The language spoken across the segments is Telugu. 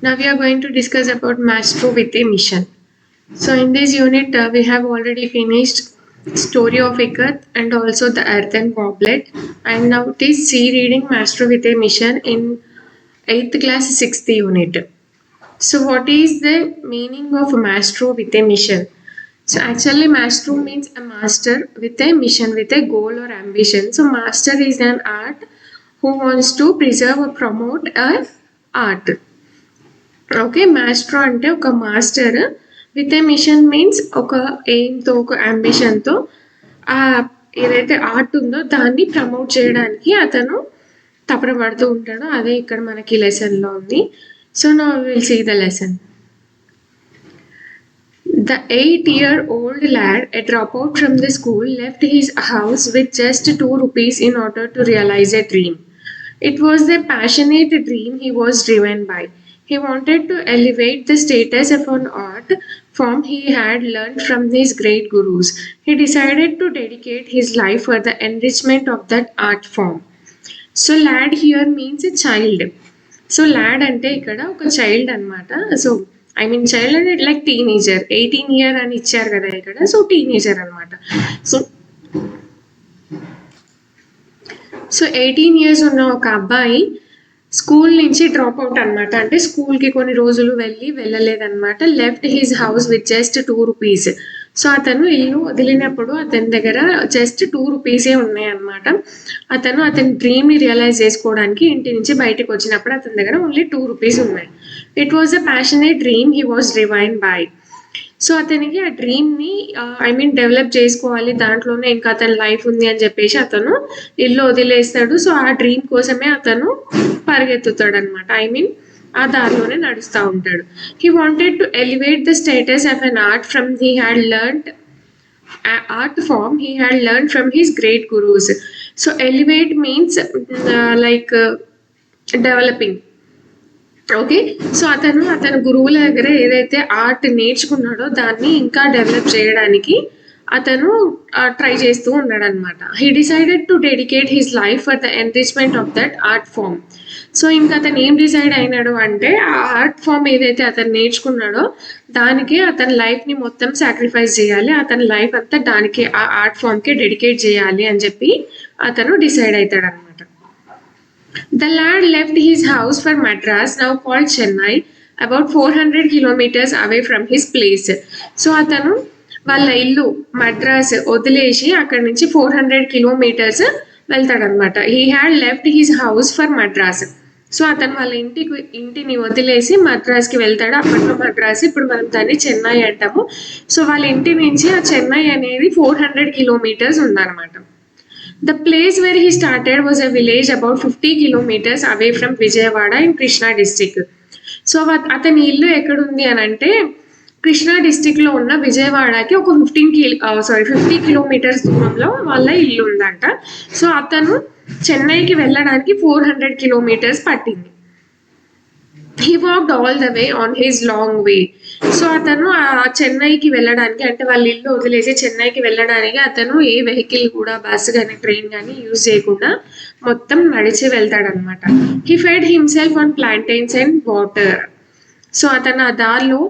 Now we are going to discuss about Maestro with a mission. So in this unit, we have already finished Story of Ikat and also the Earthen Goblet. And now it is C reading Maestro with a mission in 8th class 6th unit. So what is the meaning of Maestro with a mission? So actually Maestro means a master with a mission, with a goal or ambition. So master is an art who wants to preserve or promote a art. Okay maestro అంటే ఒక master with a mission means ఒక ఎయిమ్తో ఒక అంబిషన్తో ఆ ఏదైతే ఆర్ట్ ఉందో దాన్ని ప్రమోట్ చేయడానికి అతను తపన పడుతూ ఉంటాడు. అదే ఇక్కడ మనకి లెసన్లో ఉంది. So now will see the lesson. The 8-year-old lad, a dropout from the school, left his house with just 2 rupees in order to realize a dream. It was a passionate dream he was driven by. He wanted to elevate the status of an art form he had learned from his great gurus. He decided to dedicate his life for the enrichment of that art form. So lad here means a child. So lad అంటే ఇక్కడ ఒక చైల్డ్ అనమాట. సో ఐ మీన్ చైల్డ్ అంటే లైక్ టీనేజర్, 18 year అని ఇచ్చారు కదా ఇక్కడ. సో టీనేజర్ అనమాట. సో 18 years ఉన్న ఒక అబ్బాయి స్కూల్ నుంచి డ్రాప్ అవుట్ అనమాట. అంటే స్కూల్కి కొన్ని రోజులు వెళ్ళలేదన్నమాట. Left his house with just 2 rupees. So అతను ఇల్లు వదిలినప్పుడు అతని దగ్గర జస్ట్ 2 rupees ఉన్నాయన్నమాట. అతని డ్రీమ్ని రియలైజ్ చేసుకోవడానికి ఇంటి నుంచి బయటకు వచ్చినప్పుడు అతని దగ్గర ఓన్లీ 2 rupees ఉన్నాయి. It was a passionate dream he was driven by. So అతనికి ఆ డ్రీమ్ని డెవలప్ చేసుకోవాలి, దాంట్లోనే ఇంకా అతని లైఫ్ ఉంది అని చెప్పేసి అతను ఇల్లు వదిలేస్తాడు. సో ఆ డ్రీమ్ కోసమే అతను పరిగెత్తుతాడు అనమాట. ఆ దారిలోనే నడుస్తూ ఉంటాడు. He wanted to elevate the status of an art from he had learned art form he had learned from his great gurus. So elevate means developing. Okay. So అతను గురువుల దగ్గర ఏదైతే ఆర్ట్ నేర్చుకున్నాడో దాన్ని ఇంకా డెవలప్ చేయడానికి అతను ట్రై చేస్తూ ఉన్నాడు అనమాట. He decided to dedicate his life for the enrichment of that art form. So ఇంకా అతను ఏం డిసైడ్ అయినాడు అంటే ఆ ఆర్ట్ ఫామ్ ఏదైతే అతను నేర్చుకున్నాడో దానికి అతని లైఫ్ని మొత్తం సాక్రిఫైస్ చేయాలి, అతని లైఫ్ అంతా దానికి ఆ ఆర్ట్ ఫామ్కి డెడికేట్ చేయాలి అని చెప్పి అతను డిసైడ్ అవుతాడు అనమాట. The lad left his house for Madras, now called Chennai, about 400 kilometers away from his place. So అతను వాళ్ళ ఇల్లు మద్రాస్ వదిలేసి అక్కడి నుంచి 400 kilometers వెళ్తాడనమాట. He had left his house for Madras. So అతను వాళ్ళ ఇంటిని వదిలేసి మద్రాస్కి వెళ్తాడు. అప్పట్లో మద్రాస్, ఇప్పుడు మనం దాన్ని చెన్నై అంటాము. సో వాళ్ళ ఇంటి నుంచి ఆ చెన్నై అనేది 400 kilometers ఉందన్నమాట. The place where he started was a village about 50 kilometers away from Vijayawada in Krishna district. So అతని ఇల్లు ఎక్కడుంది అని అంటే కృష్ణా డిస్టిక్లో ఉన్న విజయవాడకి ఒక 50 kilometers దూరంలో వాళ్ళ ఇల్లు ఉందంట. సో అతను చెన్నైకి వెళ్ళడానికి 400 kilometers పట్టింది. He walked all the way on his long way. So అతను ఆ చెన్నైకి వెళ్ళడానికి, అంటే వాళ్ళ ఇల్లు వదిలేసి చెన్నైకి వెళ్ళడానికి అతను ఏ వెహికల్ కూడా, బస్సు కానీ ట్రైన్ కానీ యూజ్ చేయకుండా మొత్తం నడిచి వెళ్తాడనమాట. He fed himself on plantains and water. So అతను ఆ దారిలో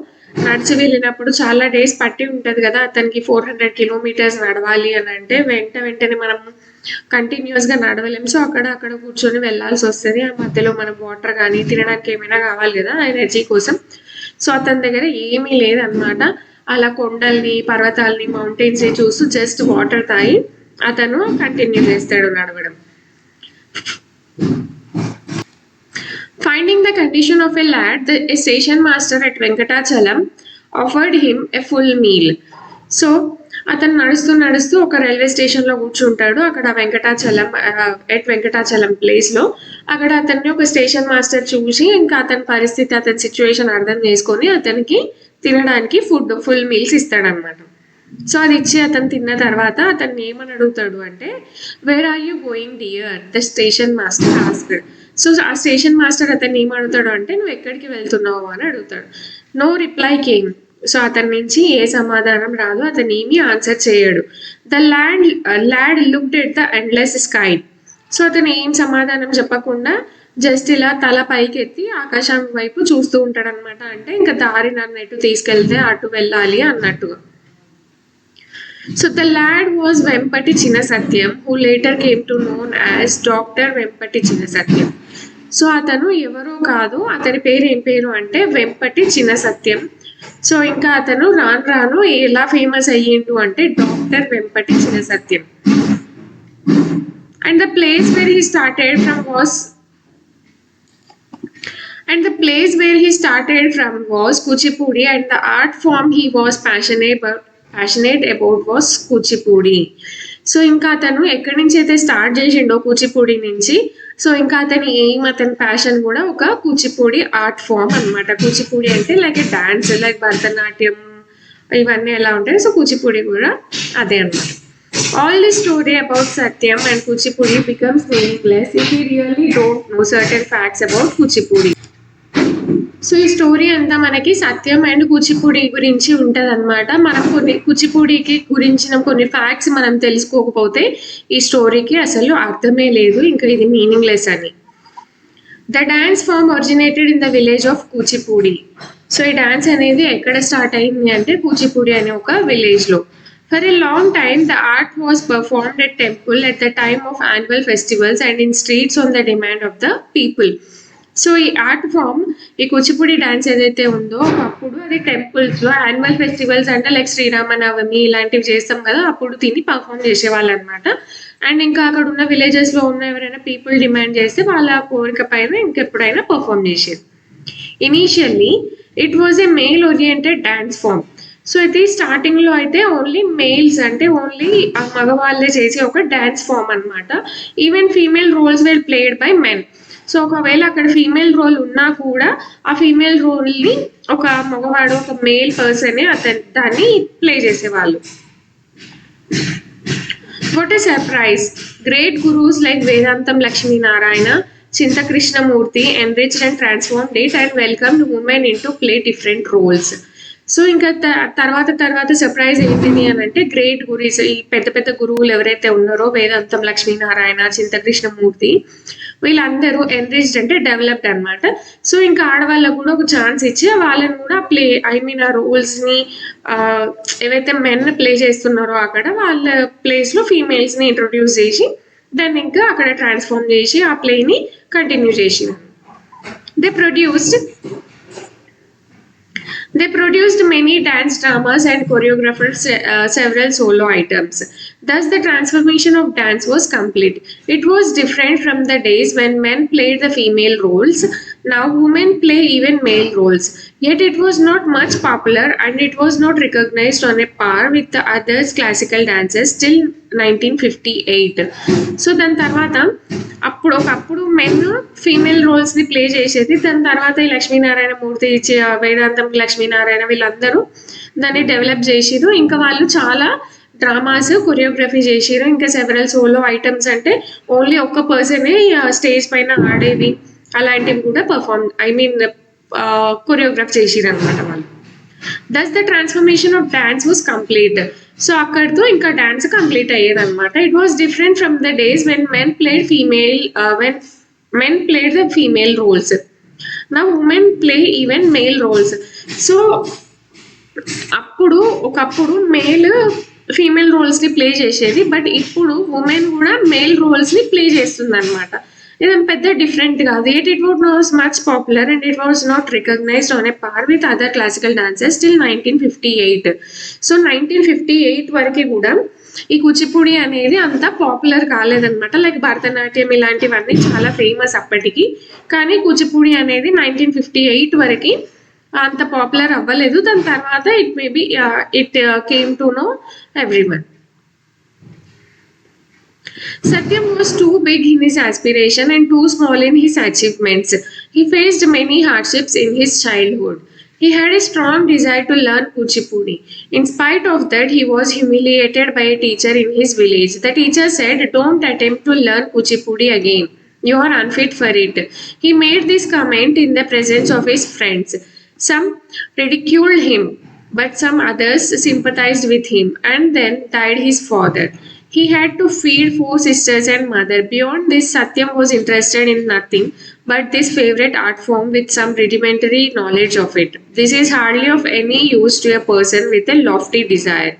నడిచి వెళ్ళినప్పుడు చాలా డేస్ పట్టి ఉంటుంది కదా అతనికి 400 kilometers నడవాలి అని అంటే వెంటనే మనం కంటిన్యూస్గా నడవలేం. సో అక్కడ కూర్చొని వెళ్ళాల్సి వస్తుంది. ఆ మధ్యలో మనం వాటర్ కానీ తినడానికి ఏమైనా కావాలి కదా ఎనర్జీ కోసం. సో అతని దగ్గర ఏమీ లేదనమాట. అలా కొండల్ని, పర్వతాలని, మౌంటైన్స్ని చూస్తూ జస్ట్ వాటర్ తాగి అతను కంటిన్యూ చేస్తాడు నడవడం. Finding the condition of a lad, a station master at Venkatachalam offered him a full meal. So అతను నడుస్తూ ఒక రైల్వే స్టేషన్లో కూర్చుంటాడు. అక్కడ వెంకటాచలం ప్లేస్లో అక్కడ అతన్ని ఒక స్టేషన్ మాస్టర్ చూసి ఇంకా అతని పరిస్థితి, అతని సిచ్యువేషన్ అర్థం చేసుకొని అతనికి తినడానికి ఫుల్ మీల్స్ ఇస్తాడనమాట. సో అది ఇచ్చి అతను తిన్న తర్వాత అతన్ని ఏమని అడుగుతాడు అంటే, where are you going dear, the station master asked. So ఆ స్టేషన్ మాస్టర్ అతన్ని ఏమడుగుతాడు అంటే, నువ్వు ఎక్కడికి వెళ్తున్నావు అని అడుగుతాడు. No reply came. సో అతని నుంచి ఏ సమాధానం రాదు, అతను ఏమీ ఆన్సర్ చేయడు. The lad looked at the endless sky. So అతను ఏం సమాధానం చెప్పకుండా జస్ట్ ఇలా తల పైకెత్తి ఆకాశం వైపు చూస్తూ ఉంటాడనమాట. అంటే ఇంకా దారి నన్ను ఎటు తీసుకెళ్తే అటు వెళ్ళాలి అన్నట్టుగా. So the lad was Vempati Chinna Satyam, who later came to known as doctor Vempati Chinna Satyam. So అతను ఎవరో కాదు, అతని పేరు ఏం పేరు అంటే వెంపటి చిన్న సత్యం. సో ఇంకా అతను రాను రాను ఎలా ఫేమస్ అయ్యిండు అంటే doctor Vempati Chinna Satyam. And the place where he started from was And the place where he started from was Kuchipudi, and the art form he was passionate about was Kuchipudi. So ఇంకా అతను ఎక్కడి నుంచి అయితే స్టార్ట్ చేసిండో కూచిపూడి నుంచి, సో ఇంకా అతని ఎయిమ్, అతని ప్యాషన్ కూడా ఒక కూచిపూడి ఆర్ట్ ఫామ్ అనమాట. కూచిపూడి అంటే లైక్ డాన్స్, లైక్ భరతనాట్యం ఇవన్నీ ఎలా ఉంటాయి, సో కూచిపూడి కూడా అదే అనమాట. All the story about Satyam and Kuchipudi becomes meaningless if we really don't know certain facts about Kuchipudi. So ఈ స్టోరీ అంతా మనకి సత్యం అండ్ కూచిపూడి గురించి ఉంటుంది అనమాట. మనం కొన్ని కూచిపూడికి గురించిన కొన్ని ఫ్యాక్ట్స్ మనం తెలుసుకోకపోతే ఈ స్టోరీకి అసలు అర్థమే లేదు, ఇంకా ఇది మీనింగ్లెస్ అని. The dance form originated in the village of Kuchipudi. So ఈ డాన్స్ అనేది ఎక్కడ స్టార్ట్ అయింది అంటే కూచిపూడి అనే ఒక విలేజ్లో. For a long time, the art was performed at temple at the time of annual festivals and in streets on the demand of the people. So ఈ ఆర్ట్ ఫామ్, ఈ కూచిపూడి డాన్స్ ఏదైతే ఉందో అప్పుడు అది టెంపుల్స్లో యాన్యువల్ ఫెస్టివల్స్ అంటే లైక్ శ్రీరామనవమి ఇలాంటివి చేస్తాం కదా, అప్పుడు తిని పర్ఫామ్ చేసేవాళ్ళు అనమాట. అండ్ ఇంకా అక్కడ ఉన్న విలేజెస్లో ఉన్న ఎవరైనా పీపుల్ డిమాండ్ చేస్తే వాళ్ళ కోరిక పైన ఇంకెప్పుడైనా పర్ఫామ్ చేసేది. Initially it was a male oriented dance form. So ఇది స్టార్టింగ్లో అయితే ఓన్లీ మేల్స్ అంటే ఓన్లీ ఆ మగవాళ్ళే చేసే ఒక డాన్స్ ఫామ్ అనమాట. Even female roles were played by men. So ఒకవేళ అక్కడ ఫీమేల్ రోల్ ఉన్నా కూడా ఆ ఫీమేల్ రోల్ని ఒక మగవాడు, ఒక మేల్ పర్సనే దాన్ని ప్లే చేసేవాళ్ళు. What a surprise! Great gurus like Vedantam Lakshminarayana, చింతకృష్ణమూర్తి enriched and transformed it and welcomed women into play different roles. So ఇంకా తర్వాత సర్ప్రైజ్ ఏంటిది అని అంటే గ్రేట్ గురీస్, ఈ పెద్ద పెద్ద గురువులు ఎవరైతే ఉన్నారో వేదాంతం లక్ష్మీనారాయణ, చింతకృష్ణమూర్తి, వీళ్ళందరూ ఎన్రిచ్డ్ అంటే డెవలప్డ్ అనమాట. సో ఇంకా ఆడవాళ్ళకు కూడా ఒక ఛాన్స్ ఇచ్చి వాళ్ళని కూడా ఆ రోల్స్ని ఏవైతే మెన్ ప్లే చేస్తున్నారో అక్కడ వాళ్ళ ప్లేస్లో ఫీమేల్స్ని ఇంట్రొడ్యూస్ చేసి దాన్ని ఇంకా అక్కడ ట్రాన్స్ఫార్మ్ చేసి ఆ ప్లేని కంటిన్యూ చేసి They produced many dance dramas and choreographed several solo items. Thus, the transformation of dance was complete. It was different from the days when men played the female roles. Now, women play even male roles. Yet, it was not much popular and it was not recognized on a par with the other classical dances till 1958. So, then tarvata ఒకప్పుడు మెన్ ఫీమేల్ రోల్స్ని ప్లే చేసేది. దాని తర్వాత ఈ లక్ష్మీనారాయణ మూర్తి, వేదాంతం లక్ష్మీనారాయణ వీళ్ళందరూ దాన్ని డెవలప్ చేసిరు. ఇంకా వాళ్ళు చాలా డ్రామాస్ కొరియోగ్రఫీ చేసిరు. ఇంకా సెవెరల్ సోలో ఐటమ్స్ అంటే ఓన్లీ ఒక్క పర్సనే స్టేజ్ పైన ఆడేవి అలాంటివి కూడా కొరియోగ్రాఫ్ చేసిరు అనమాట వాళ్ళు. Thus the transformation of dance was complete. So అక్కడితో ఇంకా డాన్స్ కంప్లీట్ అయ్యేది అనమాట. It was different from the days when men played the female roles. నా women play even male roles. So ఒకప్పుడు మేల్ ఫీమేల్ రోల్స్ని ప్లే చేసేది, బట్ ఇప్పుడు ఉమెన్ కూడా మేల్ రోల్స్ని ప్లే చేస్తుంది అనమాట. ఇదేం పెద్ద డిఫరెంట్ కాదు. It was much popular and it was not recognized on a par with other classical dances till 1958. So 1958 వరకు కూడా ఈ కూచిపూడి అనేది అంత పాపులర్ కాలేదన్నమాట. లైక్ భరతనాట్యం ఇలాంటివన్నీ చాలా ఫేమస్ అప్పటికి, కానీ కూచిపూడి అనేది 1958 వరకు అంత పాపులర్ అవ్వలేదు. దాని తర్వాత it came to know everyone. Satyam was too big in his aspiration and too small in his achievements. He faced many hardships in his childhood. He had a strong desire to learn Kuchipudi. In spite of that, he was humiliated by a teacher in his village. The teacher said, "Don't attempt to learn Kuchipudi again. You are unfit for it." He made this comment in the presence of his friends. Some ridiculed him, but some others sympathized with him, and then died his father. He had to feed 4 sisters and mother. Beyond this, Satyam was interested in nothing but this favorite art form with some rudimentary knowledge of it. This is hardly of any use to a person with a lofty desire.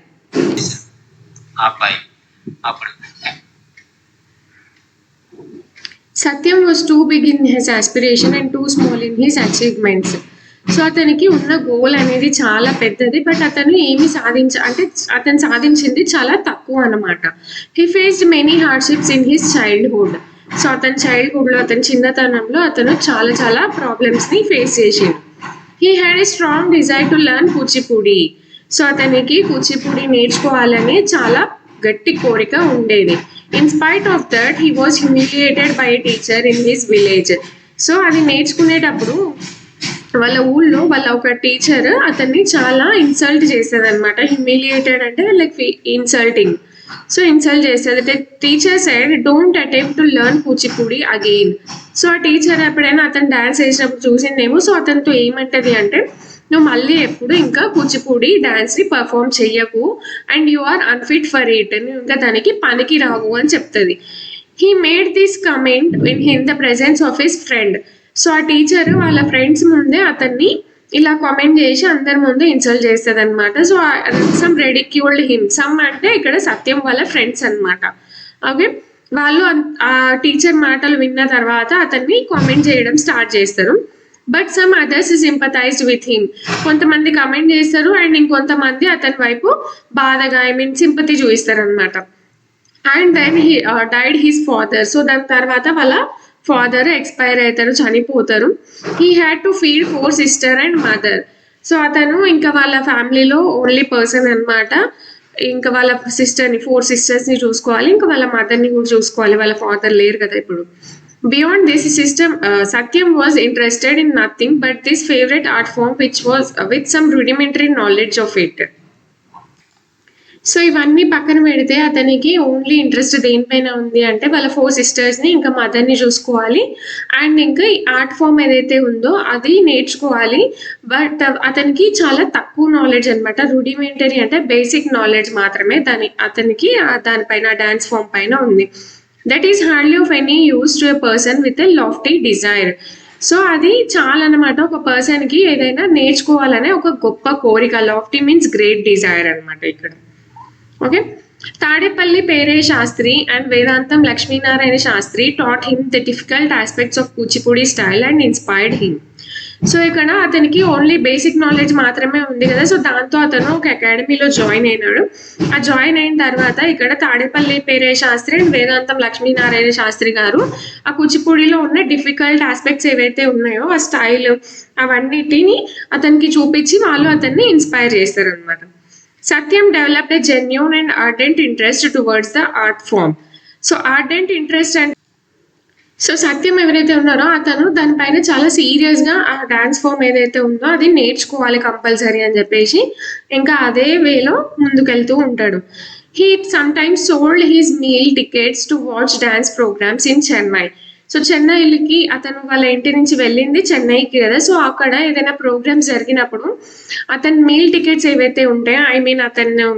Satyam was too big in his aspiration and too small in his achievements. So అతనికి ఉన్న గోల్ అనేది చాలా పెద్దది, బట్ అతను ఏమి అంటే అతను సాధించింది చాలా తక్కువ అన్నమాట. He faced many hardships in his childhood. So అతని చైల్డ్హుడ్లో, అతని చిన్నతనంలో అతను చాలా చాలా ప్రాబ్లమ్స్ని ఫేస్ చేసిండు. He had a strong desire to learn Kuchipudi. So అతనికి కూచిపూడి నేర్చుకోవాలని చాలా గట్టి కోరిక ఉండేది. In spite of that he was humiliated by a teacher in his village. So అది నేర్చుకునేటప్పుడు వాళ్ళ ఊళ్ళో వాళ్ళ ఒక టీచర్ అతన్ని చాలా ఇన్సల్ట్ చేసేది అనమాట. హ్యూమిలియేటెడ్ అంటే లైక్ ఇన్సల్టింగ్. సో ఇన్సల్ట్ చేసేది. Teacher side don't attempt to learn Kuchipudi again. So ఆ టీచర్ ఎప్పుడైనా అతను డాన్స్ వేసినప్పుడు చూసిందేమో. సో అతనితో ఏమంటది అంటే, నువ్వు మళ్ళీ ఎప్పుడు ఇంకా కూచిపూడి డాన్స్ని పర్ఫామ్ చెయ్యకు, and you are unfit for it, నువ్వు ఇంకా దానికి పనికి రావు అని చెప్తుంది. He made this comment in the presence of his friend. So ఆ టీచర్ వాళ్ళ ఫ్రెండ్స్ ముందే అతన్ని ఇలా కామెంట్ చేసి అందరి ముందు ఇన్సల్ట్ చేస్తుంది అనమాట. So some ridiculed him. Some అంటే ఇక్కడ సత్యం వాళ్ళ ఫ్రెండ్స్ అనమాట. ఓకే, వాళ్ళు ఆ టీచర్ మాటలు విన్న తర్వాత అతన్ని కామెంట్ చేయడం స్టార్ట్ చేస్తారు. But some others sympathized with him. కొంతమంది కమెంట్ చేస్తారు అండ్ ఇంకొంతమంది అతని వైపు బాధగా సింపతి చూపిస్తారు అనమాట. And then he died his father. So దాని తర్వాత వాళ్ళ ఫాదర్ ఎక్స్పైర్ అవుతారు, చనిపోతారు. He had to feed 4 sister and mother. So అతను ఇంకా వాళ్ళ ఫ్యామిలీలో ఓన్లీ పర్సన్ అనమాట. ఇంకా వాళ్ళ సిస్టర్ని 4 సిస్టర్స్ని చూసుకోవాలి, ఇంకా వాళ్ళ మదర్ని కూడా చూసుకోవాలి. వాళ్ళ ఫాదర్ లేరు కదా ఇప్పుడు. Beyond this system, Satyam was interested in nothing but this favorite art form, which was with some rudimentary knowledge of it. So ఇవన్నీ పక్కన పెడితే అతనికి ఓన్లీ ఇంట్రెస్ట్ దేనిపైన ఉంది అంటే వాళ్ళ 4 సిస్టర్స్ని ఇంకా మదర్ని చూసుకోవాలి, అండ్ ఇంకా ఆర్ట్ ఫామ్ ఏదైతే ఉందో అది నేర్చుకోవాలి. బట్ అతనికి చాలా తక్కువ నాలెడ్జ్ అనమాట. రూడిమెంటరీ అంటే బేసిక్ నాలెడ్జ్ మాత్రమే అతనికి దానిపైన డాన్స్ ఫామ్ పైన ఉంది. That is hardly of any use to a person with a lofty desire. So అది చాలా అనమాట. ఒక పర్సన్కి ఏదైనా నేర్చుకోవాలనే ఒక గొప్ప కోరిక. లాఫ్టీ మీన్స్ గ్రేట్ డిజైర్ అనమాట ఇక్కడ. ఓకే, తాడేపల్లి పేరే Sastri and Vedantam Lakshminarayana Sastri taught him the difficult aspects of Kuchipudi style and inspired him. So ఇక్కడ అతనికి ఓన్లీ బేసిక్ నాలెడ్జ్ మాత్రమే ఉంది కదా. సో దాంతో అతను ఒక అకాడమీలో జాయిన్ అయినాడు. ఆ జాయిన్ అయిన తర్వాత ఇక్కడ తాడేపల్లి పేరే శాస్త్రి అండ్ వేదాంతం లక్ష్మీనారాయణ శాస్త్రి గారు ఆ కూచిపూడిలో ఉన్న డిఫికల్ట్ ఆస్పెక్ట్స్ ఏవైతే ఉన్నాయో ఆ స్టైల్ అవన్నిటిని అతనికి చూపించి వాళ్ళు అతన్ని ఇన్స్పైర్ చేస్తారు అనమాట. Satyam developed a genuine and ardent interest towards the art form. So ardent interest and so Satyam ఎవరైతే ఉన్నారో అతను దానిపైన చాలా సీరియస్గా ఆ డాన్స్ ఫామ్ ఏదైతే ఉందో అది నేర్చుకోవాలి కంపల్సరీ అని చెప్పేసి ఇంకా అదే వేలో ముందుకెళ్తూ ఉంటాడు. He sometimes sold his meal tickets to watch dance programs in Chennai. So చెన్నైకి అతను వాళ్ళ ఇంటి నుంచి వెళ్ళింది చెన్నైకి కదా. సో అక్కడ ఏదైనా ప్రోగ్రామ్స్ జరిగినప్పుడు అతను మీల్ టికెట్స్ ఏవైతే ఉంటాయో అతను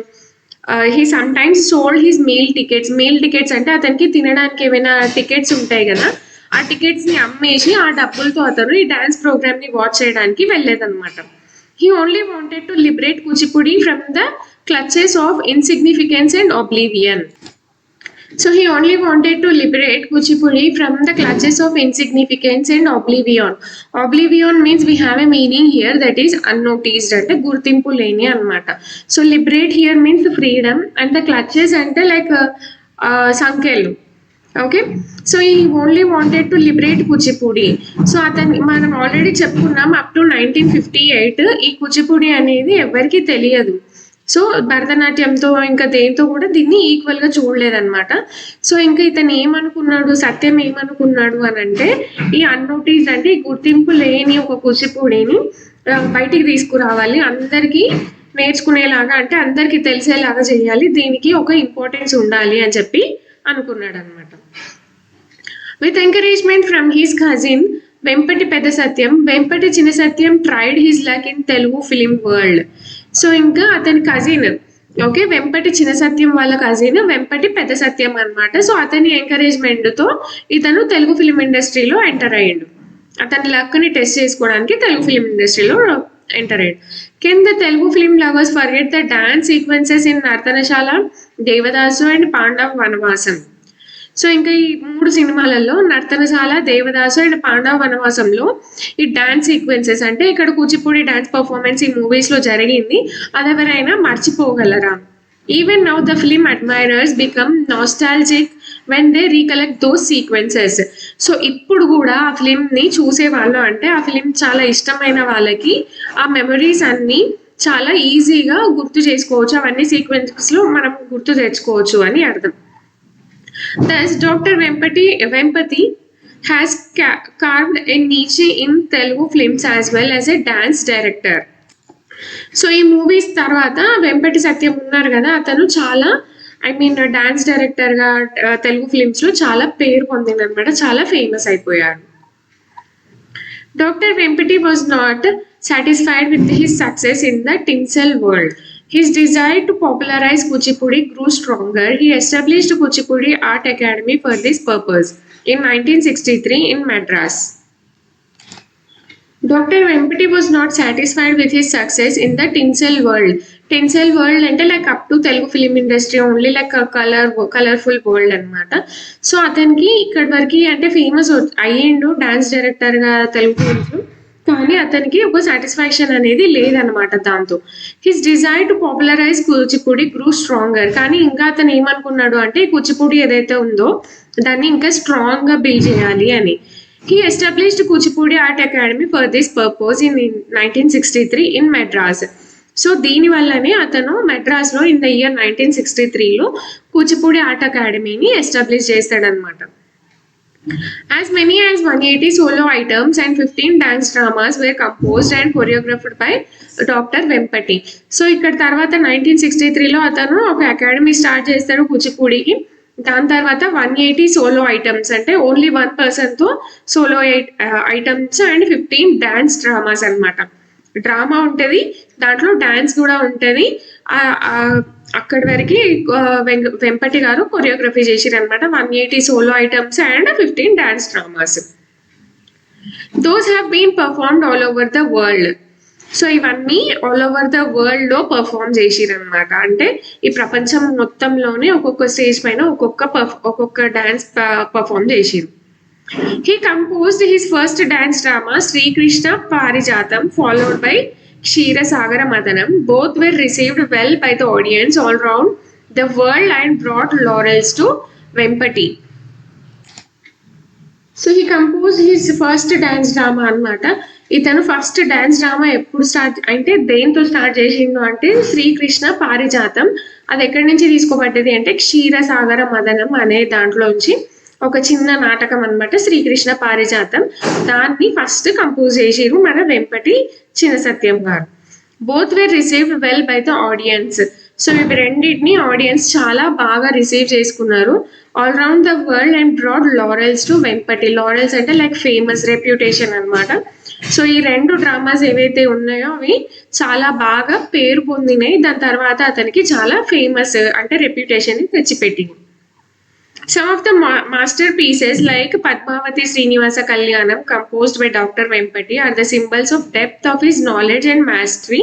he sometimes sold his meal tickets. Meal tickets అంటే అతనికి తినడానికి ఏమైనా టికెట్స్ ఉంటాయి కదా, ఆ టికెట్స్ని అమ్మేసి ఆ డబ్బులతో అతను ఈ డాన్స్ ప్రోగ్రామ్ని వాచ్ చేయడానికి వెళ్ళేదన్నమాట. He only wanted to liberate Kuchipudi from the clutches of insignificance and oblivion. So he only wanted to liberate Kuchipudi from the clutches of insignificance and oblivion. Oblivion means we have a meaning here that is unnoticed ante gurtimpu leni annamata. So liberate here means freedom and the clutches ante like sankelu. Okay, so he only wanted to liberate Kuchipudi. So atani manam already చెప్పుకున్నాం up to 1958 ఈ కూచిపూడి అనేది ఎవరికి తెలియదు. సో భరతనాట్యంతో ఇంకా దేంతో కూడా దీన్ని ఈక్వల్గా చూడలేదన్నమాట. సో ఇంకా ఇతను ఏమనుకున్నాడు, సత్యం ఏమనుకున్నాడు అని అంటే ఈ అన్నోటీస్ అంటే ఈ గుర్తింపు లేని ఒక కూచిపూడిని బయటికి తీసుకురావాలి, అందరికీ నేర్చుకునేలాగా అంటే అందరికీ తెలిసేలాగా చేయాలి, దీనికి ఒక ఇంపార్టెన్స్ ఉండాలి అని చెప్పి అనుకున్నాడు అనమాట. With encouragement from his cousin Vempati Pedda Satyam, Vempati Chinna Satyam tried his luck in Telugu film world. So ఇంకా అతని కజిన్, ఓకే, వెంపటి చిన్న సత్యం వాళ్ళ కజిన్ వెంపటి పెద్ద సత్యం అనమాట. సో అతని ఎంకరేజ్మెంట్తో ఇతను తెలుగు ఫిలిం ఇండస్ట్రీలో ఎంటర్ అయ్యిండు. అతని లక్ని టెస్ట్ చేసుకోవడానికి తెలుగు ఫిలిం ఇండస్ట్రీలో ఎంటర్ అయ్యాడు. Can the Telugu film lovers forget the dance sequences in Nartanasala, Devadasu and Pandava Vanavasam. So ఇంకా ఈ 3 సినిమాలలో నర్తనశాల, దేవదాసు అండ్ పాండవ వనవాసంలో ఈ డాన్స్ సీక్వెన్సెస్ అంటే ఇక్కడ కూచిపూడి డాన్స్ పర్ఫార్మెన్స్ ఈ మూవీస్ లో జరిగింది, అదెవరైనా మర్చిపోగలరా? Even now the film admirers become nostalgic when they recollect those sequences. So ఇప్పుడు కూడా ఆ ఫిలింని చూసే వాళ్ళు అంటే ఆ ఫిలిం చాలా ఇష్టమైన వాళ్ళకి ఆ మెమరీస్ అన్నీ చాలా ఈజీగా గుర్తు చేసుకోవచ్చు, అవన్నీ సీక్వెన్సెస్లో మనం గుర్తు తెచ్చుకోవచ్చు అని అర్థం. Thus, Dr. Vempati has carved a niche in Telugu films as well as a dance director. So ఈ మూవీస్ తర్వాత వెంపటి సత్యం ఉన్నారు కదా, అతను చాలా డాన్స్ డైరెక్టర్గా తెలుగు ఫిలిమ్స్లో చాలా పేరు పొందిందనమాట, చాలా ఫేమస్ అయిపోయారు. Doctor Vempati was not satisfied with his success in the tinsel world. His desire to popularize Kuchipudi grew stronger. He established Kuchipudi Art Academy for this purpose in 1963 in Madras. Dr. Vempati was not satisfied with his success in the tinsel world. Tinsel world అంటే like up to Telugu film industry only like colourful world అనమాట. సో అతనికి ఇక్కడి వరకు అంటే ఫేమస్ అయ్యిండు డాన్స్ డైరెక్టర్గా తెలుగు ఫిలిమ్స్, కానీ అతనికి ఒక సాటిస్ఫాక్షన్ అనేది లేదనమాట దాంతో. His desire to popularize Kuchipudi grew stronger. కానీ ఇంకా అతను ఏమనుకున్నాడు అంటే కూచిపూడి ఏదైతే ఉందో దాన్ని ఇంకా స్ట్రాంగ్గా బిల్డ్ చేయాలి అని. He established Kuchipudi Art Academy for this purpose in 1963 in Madras. So దీనివల్లనే అతను మెడ్రాస్లో ఇన్ ద ఇయర్ 1963లో కూచిపూడి ఆర్ట్ అకాడమీని ఎస్టాబ్లిష్ చేస్తాడనమాట. As many as 180 solo items and 15 dance dramas were composed and choreographed by Dr. Vempati. So ఇక్కడ తర్వాత 1963లో అతను ఒక అకాడమీ స్టార్ట్ చేస్తాడు కూచిపూడికి. దాని తర్వాత 180 సోలో ఐటమ్స్ అంటే ఓన్లీ 1 పర్సన్తో solo items and 15 dance dramas అనమాట. డ్రామా ఉంటుంది, దాంట్లో డాన్స్ కూడా ఉంటుంది. అక్కడి వరకు వెంపటి గారు కొరియోగ్రఫీ చేసిరు అనమాట. 180 solo items and 15 dance dramas. Those have been performed all over the world. So ఇవన్నీ ఆల్ ఓవర్ ద వరల్డ్ లో పర్ఫార్మ్ చేసిరు అనమాట. అంటే ఈ ప్రపంచం మొత్తంలోనే ఒక్కొక్క స్టేజ్ పైన ఒక్కొక్క డాన్స్ పర్ఫార్మ్ చేసిరు. He composed his first dance drama Srikrishna Parijatam followed by Ksheerasagara Madanam. Both were received well by the audience all around the world and brought laurels to Vempati. So he composed his first dance drama అనమాట. ఇతను ఫస్ట్ డాన్స్ డ్రామా ఎప్పుడు స్టార్ట్ అంటే దేంతో స్టార్ట్ చేసిండు అంటే శ్రీకృష్ణ పారిజాతం. అది ఎక్కడి నుంచి తీసుకోబడ్డది అంటే క్షీరసాగర మదనం అనే దాంట్లోంచి ఒక చిన్న నాటకం అనమాట శ్రీకృష్ణ పారిజాతం. దాన్ని ఫస్ట్ కంపోజ్ చేసిరు మన Vempati Chinna Satyam garu. Both were received well by the audience. So ఇవి రెండింటిని ఆడియన్స్ చాలా బాగా రిసీవ్ చేసుకున్నారు all round the world and brought laurels to Vempati. Laurels అంటే లైక్ ఫేమస్ రెప్యుటేషన్ అనమాట. సో ఈ 2 డ్రామాస్ ఏవైతే ఉన్నాయో అవి చాలా బాగా పేరు పొందినాయి. దాని తర్వాత అతనికి చాలా ఫేమస్ అంటే రెప్యుటేషన్ తెచ్చిపెట్టింది. Some of the masterpieces like Padmavati Srinivasa Kalyanam composed by Dr. Vempati are the symbols of depth of his knowledge and mastery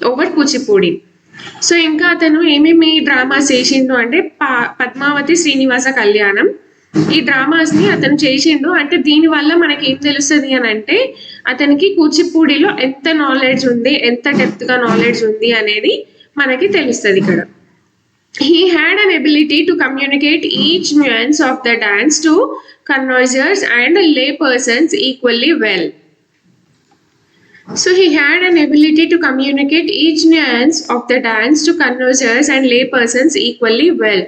over Kuchipudi. So ఇంకా అతను ఏమేమి డ్రామాస్ చేసిండు అంటే పద్మావతి శ్రీనివాస కళ్యాణం ఈ డ్రామాస్ని అతను చేసిండు. అంటే దీనివల్ల మనకి ఏం తెలుస్తుంది అని అంటే అతనికి కూచిపూడిలో ఎంత నాలెడ్జ్ ఉంది, ఎంత డెప్త్గా నాలెడ్జ్ ఉంది అనేది మనకి తెలుస్తుంది ఇక్కడ. He had an ability to communicate each nuance of the dance to connoisseurs and lay persons equally well. So he had an ability to communicate each nuance of the dance to connoisseurs and lay persons equally well.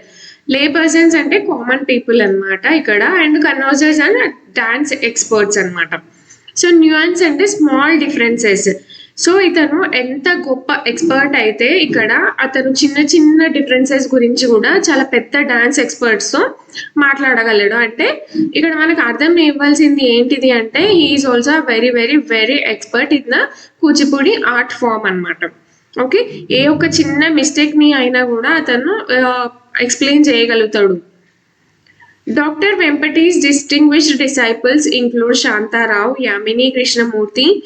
Lay persons అంటే కామన్ పీపుల్ అనమాట ఇక్కడ, అండ్ కన్నోజర్స్ అండ్ డాన్స్ ఎక్స్పర్ట్స్ అనమాట. సో న్యూయాన్స్ అంటే స్మాల్ డిఫరెన్సెస్. సో ఇతను ఎంత గొప్ప ఎక్స్పర్ట్ అయితే ఇక్కడ అతను చిన్న చిన్న డిఫరెన్సెస్ గురించి కూడా చాలా పెద్ద డాన్స్ ఎక్స్పర్ట్స్తో మాట్లాడగలడు. అంటే ఇక్కడ మనకు అర్థం ఇవ్వాల్సింది ఏంటిది అంటే he is also very very very expert in the Kuchipudi art form అనమాట. ఓకే, ఏ ఒక్క చిన్న మిస్టేక్ని అయినా కూడా అతను ఎక్స్ప్లెయిన్ చేయగలుగుతాడు. Dr. Vempati's distinguished disciples include Shanta Rao, Yamini Krishnamurti,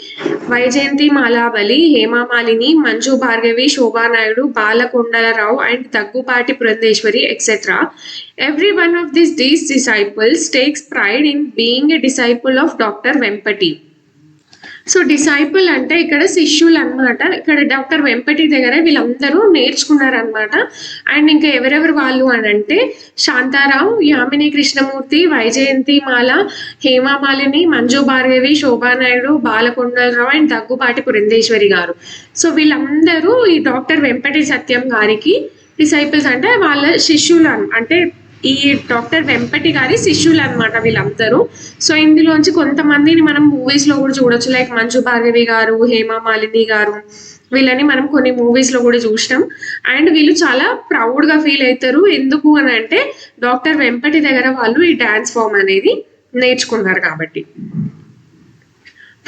Vaijayanti Malabali, Hema Malini, Manju Bhargavi, Shobha Naidu, Bala Kondala Rao, and Daggupati Purandeshwari, etc. Every one of these disciples takes pride in being a disciple of Dr. Vempati. So disciple అంటే ఇక్కడ శిష్యులు అనమాట. ఇక్కడ డాక్టర్ వెంపటి దగ్గర వీళ్ళందరూ నేర్చుకున్నారనమాట. అండ్ ఇంకా ఎవరెవరు వాళ్ళు అని అంటే శాంతారావు, యామిని కృష్ణమూర్తి, వైజయంతి మాల, హేమామాలిని, మంజు భార్గవి, శోభానాయుడు, బాలకొండలరావు అండ్ దగ్గుపాటి పురంధేశ్వరి గారు. సో వీళ్ళందరూ ఈ డాక్టర్ వెంపటి సత్యం గారికి డిసైపుల్స్ అంటే వాళ్ళ శిష్యులు అంటే ఈ డాక్టర్ వెంపటి గారి శిష్యులు అనమాట వీళ్ళందరూ. సో ఇందులోంచి కొంతమందిని మనం మూవీస్ లో కూడా చూడొచ్చు, లైక్ మంజు భార్గవి గారు, హేమా మాలిని గారు, వీళ్ళని మనం కొన్ని మూవీస్ లో కూడా చూసినాం. అండ్ వీళ్ళు చాలా ప్రౌడ్ గా ఫీల్ అవుతారు. ఎందుకు అని అంటే డాక్టర్ వెంపటి దగ్గర వాళ్ళు ఈ డాన్స్ ఫామ్ అనేది నేర్చుకున్నారు కాబట్టి.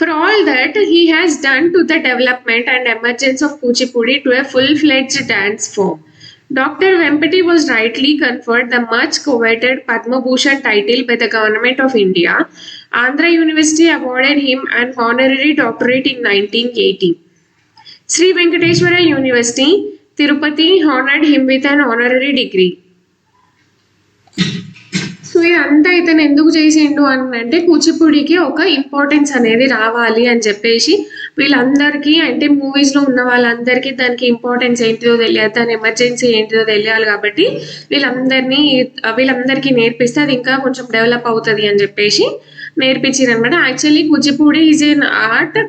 For all that he has done to the development and emergence of Kuchipudi to a full-fledged dance form, Dr. Vempati was rightly conferred the much coveted Padma Bhushan title by the Government of India. Andhra University awarded him an honorary doctorate in 1980. Sri Venkateswara University, Tirupati honored him with an honorary degree. So ఇదంతా ఇతను ఎందుకు చేసిండు అని అంటే కూచిపూడికి ఒక ఇంపార్టెన్స్ అనేది రావాలి అని చెప్పేసి వీళ్ళందరికీ అంటే మూవీస్లో ఉన్న వాళ్ళందరికీ దానికి ఇంపార్టెన్స్ ఏంటిదో తెలియాలి, దాని ఎమర్జెన్సీ ఏంటిదో తెలియాలి కాబట్టి వీళ్ళందరికీ నేర్పిస్తే అది ఇంకా కొంచెం డెవలప్ అవుతుంది అని చెప్పేసి నేర్పించారు అనమాట. Actually Kuchipudi is an art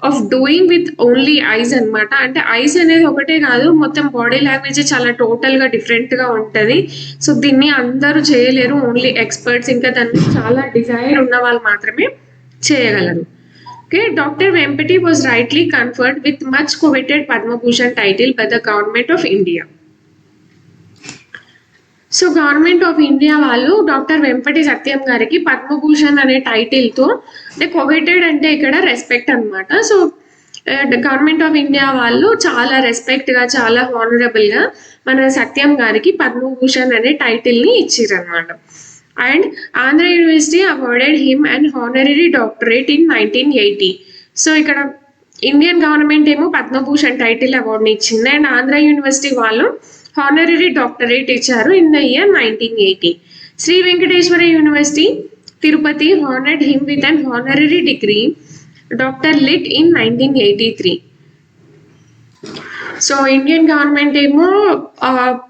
of doing with only ice అనమాట. అంటే ఐస్ అనేది ఒకటే కాదు, మొత్తం బాడీ లాంగ్వేజ్ చాలా టోటల్గా డిఫరెంట్గా ఉంటుంది. సో దీన్ని అందరూ చేయలేరు, ఓన్లీ ఎక్స్పర్ట్స్ ఇంకా దాన్ని చాలా డిజైర్ ఉన్న వాళ్ళు మాత్రమే చేయగలరు. Okay, doctor Vempati was rightly conferred with much coveted Padma Bhushan title by the government of India. So government of India వాళ్ళు డాక్టర్ వెంపటి సత్యం గారికి పద్మభూషణ్ అనే టైటిల్తో అంటే కోవెటెడ్ అంటే ఇక్కడ రెస్పెక్ట్ అనమాట. సో గవర్నమెంట్ ఆఫ్ ఇండియా వాళ్ళు చాలా రెస్పెక్ట్గా చాలా హానరబుల్గా మన సత్యం గారికి పద్మభూషణ్ అనే టైటిల్ని ఇచ్చిరనమాట. And Andhra University awarded him and honorary doctorate in 1980. So ఇక్కడ ఇండియన్ గవర్నమెంట్ ఏమో పద్మభూషణ్ టైటిల్ అవార్డుని ఇచ్చింది అండ్ ఆంధ్ర యూనివర్సిటీ వాళ్ళు honorary doctorate ఇచ్చారు in the year 1980. Sri Venkateswara University, Tirupati honored him with an honorary degree, Dr. Lit in 1983. So Indian government ఏమో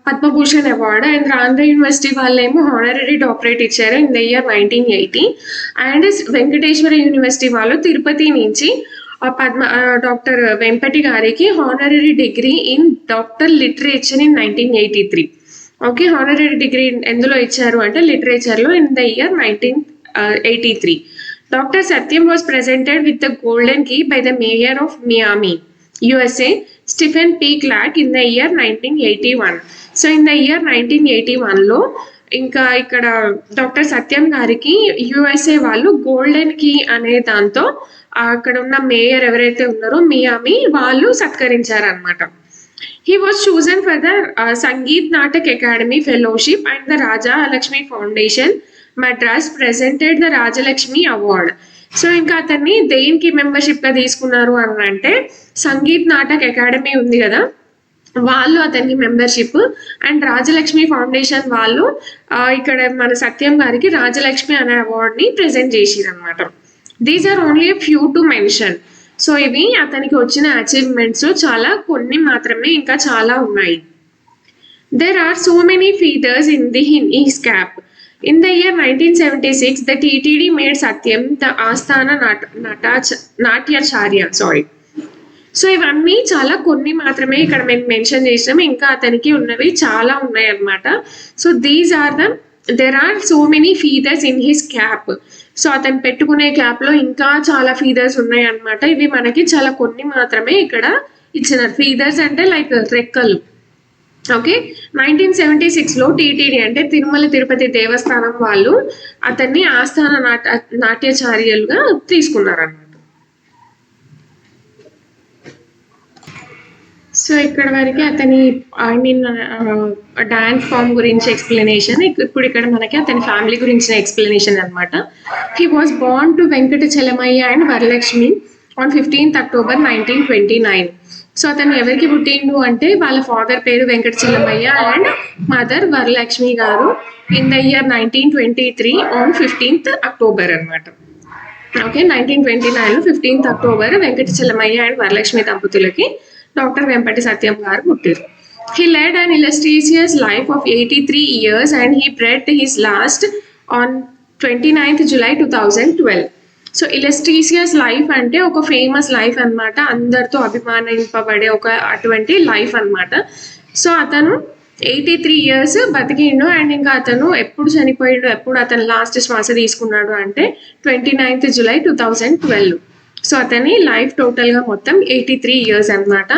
Padma Bhushan award and Andhra University వాళ్ళేమో హానరరీ డాక్టరేట్ ఇచ్చారు in the year 1980. And Venkateswara University వాళ్ళు తిరుపతి నుంచి డాక్టర్ వెంపటి గారికి honorary degree in doctor literature in 1983. Okay, honorary degree ఎందులో ఇచ్చారు అంటే లిటరేచర్లో in the year 1983. Doctor Satyam was presented with the golden key by the mayor of Miami, USA, Stephen P Clark in the year 1981. So in the year 1981లో ఇంకా ఇక్కడ డాక్టర్ సత్యం గారికి USA వాళ్ళు గోల్డెన్ కీ అనే దాంతో అక్కడ ఉన్న మేయర్ ఎవరైతే ఉన్నారో మియామి వాళ్ళు సత్కరించారనమాట. He was chosen for the Sangeet Natak Academy Fellowship and the Raja Lakshmi Foundation, Madras presented the Rajalakshmi Award. So ఇంకా అతన్ని దేనికి మెంబర్షిప్గా తీసుకున్నారు అని అంటే సంగీత్ నాటక్ అకాడమీ ఉంది కదా వాళ్ళు అతన్ని మెంబర్షిప్ అండ్ రాజలక్ష్మి ఫౌండేషన్ వాళ్ళు ఇక్కడ మన సత్యం గారికి రాజలక్ష్మి అనే అవార్డ్ని ప్రెజెంట్ చేసిరనమాట. These are only few to mention. So ఇవి అతనికి వచ్చిన అచీవ్మెంట్స్ చాలా కొన్ని మాత్రమే, ఇంకా చాలా ఉన్నాయి. There are so many feathers in his cap. In the year 1976, the TTD made Satyam the Asthana Natyacharya. So ఇవన్నీ చాలా కొన్ని మాత్రమే ఇక్కడ మేము మెన్షన్ చేసాం, ఇంకా అతనికి ఉన్నవి చాలా ఉన్నాయి అన్నమాట. So there are so many feathers in his cap. So అతను పెట్టుకునే క్యాప్లో ఇంకా చాలా ఫీదర్స్ ఉన్నాయి అన్నమాట. ఇవి మనకి చాలా కొన్ని మాత్రమే ఇక్కడ ఇచ్చినారు. ఫీదర్స్ అంటే లైక్ రెక్కలు. ఓకే, 1976లో టీటీడీ అంటే తిరుమల తిరుపతి దేవస్థానం వాళ్ళు అతన్ని ఆస్థాన నాట్యాచార్యులుగా తీసుకున్నారు అన్నమాట. సో సో ఇక్కడ వరకు అతని ఐ మీన్ డాన్స్ ఫామ్ గురించి ఎక్స్ప్లెనేషన్. ఇప్పుడు ఇక్కడ మనకి అతని ఫ్యామిలీ గురించిన ఎక్స్ప్లెనేషన్ అనమాట. He was born to Venkata Chalamayya and Varalakshmi on 15th October 1929. So అతను ఎవరికి పుట్టిండు అంటే వాళ్ళ ఫాదర్ పేరు వెంకట చలమయ్య అండ్ మదర్ వరలక్ష్మి గారు in the year 1923 on 15th October అనమాట. Okay, 1929 15th October Venkata Chalamayya and Varalakshmi దంపతులకి డాక్టర్ వెంపటి సత్యం గారు పుట్టారు. He led an illustrious life of 83 years and he bred his last on 29th July 2012. So illustrious life అంటే ఒక ఫేమస్ లైఫ్ అనమాట, అందరితో అభిమానింపబడే ఒక అటువంటి లైఫ్ అనమాట. సో అతను 83 years బతికిండు అండ్ ఇంకా అతను ఎప్పుడు చనిపోయిండు, ఎప్పుడు అతను లాస్ట్ శ్వాస తీసుకున్నాడు అంటే 29th July 2012. సో అతని లైఫ్ టోటల్గా మొత్తం 83 years అనమాట.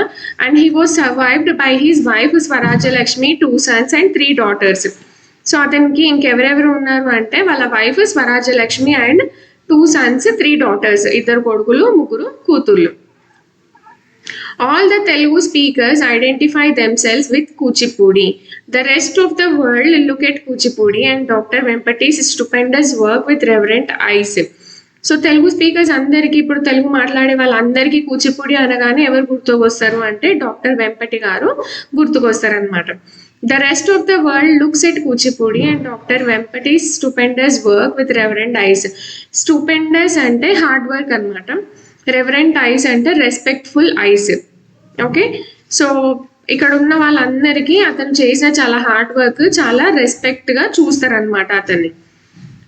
And he was survived by his wife Swarajyalakshmi, 2 sons and 3 daughters. So అతనికి ఇంకెవరెవరు ఉన్నారు అంటే వాళ్ళ wife Swarajyalakshmi and 2 sons, 3 daughters, 2 కొడుకులు 3 కూతుర్లు. All the Telugu speakers identify themselves with Kuchipudi. The rest of the world look at Kuchipudi and Dr. Vempati's stupendous work with reverent eyes. So Telugu speakers అందరికీ, ఇప్పుడు తెలుగు మాట్లాడే వాళ్ళందరికీ కూచిపూడి అనగానే ఎవరు గుర్తుకొస్తారు అంటే డాక్టర్ వెంపటి గారు గుర్తుకొస్తారు అనమాట. The rest of the world looks at Kuchipudi and doctor Vempati stupendous work with reverent ice. Stupendous అంటే హార్డ్ వర్క్ అనమాట, రెవరెంట్ ఐస్ అంటే రెస్పెక్ట్ఫుల్ ఐస్. ఓకే, సో ఇక్కడ ఉన్న వాళ్ళందరికీ అతను చేసిన చాలా హార్డ్ వర్క్ చాలా రెస్పెక్ట్గా చూస్తారనమాట అతన్ని.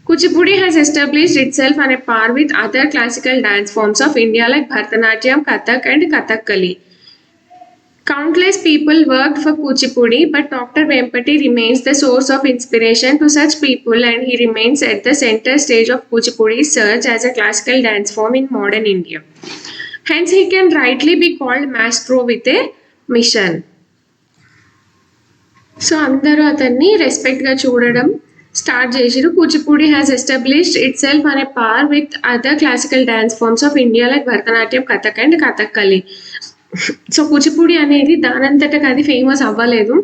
Kuchipudi has established itself on a par with other classical dance forms of India like Bharatanatyam, Kathak and Kathakali. Countless people worked for Kuchipudi, but Dr. Vempati remains the source of inspiration to such people and he remains at the center stage of Kuchipudi's search as a classical dance form in modern India. Hence, he can rightly be called maestro with a mission. So, అందరూ అతన్ని రెస్పెక్ట్గా చూడడం స్టార్ట్ చేసిరు. Kuchipudi has established itself on a par with other classical dance forms of India like Bharatanatyam, Kathak and Kathakali. So Kuchipudi అనేది దానంతటగా అది ఫేమస్ అవ్వలేదు,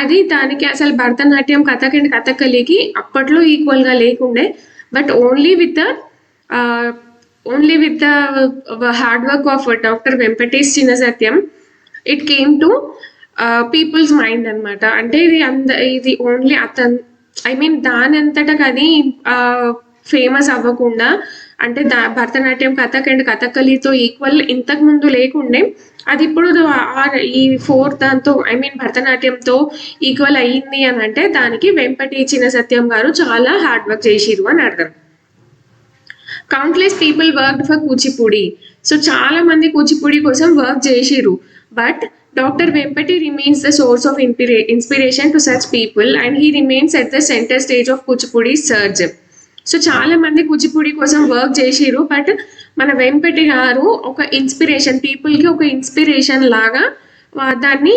అది దానికి అసలు భరతనాట్యం, కథక్ అండ్ కథక్కలికి అప్పట్లో ఈక్వల్గా లేకుండే. But only with the hard work of doctor Venkatesh Chinna Satyam it came to people's mind అనమాట. అంటే ఇది ఓన్లీ అతను ఐ మీన్ దాని అంతటా అది ఫేమస్ అవ్వకుండా, అంటే భరతనాట్యం, కథక్ అండ్ కథకళితో ఈక్వల్ ఇంతకు ముందు లేకుండే, అది ఇప్పుడు ఈ 4 దాంతో ఐ మీన్ భరతనాట్యంతో ఈక్వల్ అయ్యింది అని అంటే దానికి వెంపటి చిన్న సత్యం గారు చాలా హార్డ్ వర్క్ చేసిరు అని అర్థం. Countless people worked for Kuchipudi. So చాలా మంది కూచిపూడి కోసం వర్క్ చేసిరు, but Dr. Vempati remains the source of inspiration to such people and he remains at the center stage of Kuchipudi's search. So చాలా మంది కూచిపూడి కోసం వర్క్ చేసిరు, బట్ మన వెంపటి గారు ఒక ఇన్స్పిరేషన్, పీపుల్కి ఒక ఇన్స్పిరేషన్ లాగా దాన్ని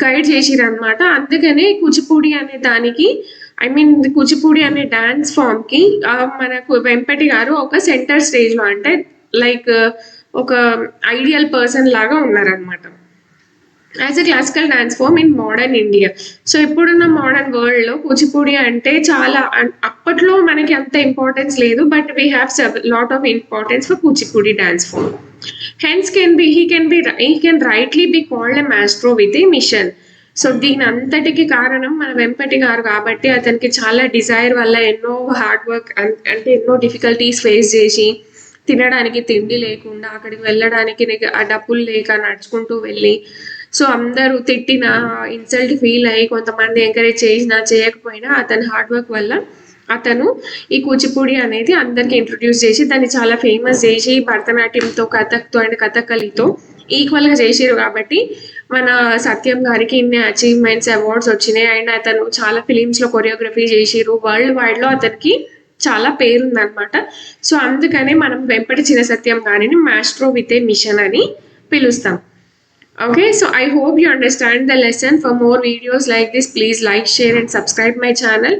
గైడ్ చేసిరు అనమాట. అందుకనే కూచిపూడి అనే దానికి ఐ మీన్ కూచిపూడి అనే డాన్స్ ఫామ్కి మనకు వెంపటి గారు ఒక సెంటర్ స్టేజ్లో, అంటే లైక్ ఒక ఐడియల్ పర్సన్ లాగా ఉన్నారనమాట as a classical dance form in modern India. So ఇప్పుడున్న మోడర్న్ వరల్డ్లో కూచిపూడి అంటే చాలా, అప్పట్లో మనకి అంత ఇంపార్టెన్స్ లేదు, but we have lot of importance for Kuchipudi dance form. Hence he can rightly be called a maestro with a mission. So దీని అంతటికి కారణం మన వెంపటి గారు కాబట్టి అతనికి చాలా డిజైర్ వల్ల ఎన్నో హార్డ్ వర్క్ అంటే ఎన్నో డిఫికల్టీస్ ఫేస్ చేసి, తినడానికి తిండి లేకుండా, అక్కడికి వెళ్ళడానికి ఆ డబ్బులు లేక నడుచుకుంటూ వెళ్ళి, సో అందరూ తిట్టినా, ఇన్సల్ట్ ఫీల్ అయ్యి, కొంతమంది ఎంకరేజ్ చేసినా చేయకపోయినా అతని హార్డ్ వర్క్ వల్ల అతను ఈ కూచిపూడి అనేది అందరికి ఇంట్రొడ్యూస్ చేసి దాన్ని చాలా ఫేమస్ చేసి భరతనాట్యంతో, కథక్తో అండ్ కథకళితో ఈక్వల్గా చేసిరు. కాబట్టి మన సత్యం గారికి ఇన్ని అచీవ్మెంట్స్, అవార్డ్స్ వచ్చినాయి అండ్ అతను చాలా ఫిలిమ్స్లో కొరియోగ్రఫీ చేసిరు. వరల్డ్ వైడ్లో అతనికి చాలా పేరుందనమాట. సో అందుకనే మనం వెంపటి చిన్న సత్యం గారిని మాస్ట్రో విత్ ఏ మిషన్ అని పిలుస్తాం. Okay, so I hope you understand the lesson. For more videos like this, please like, share and subscribe my channel.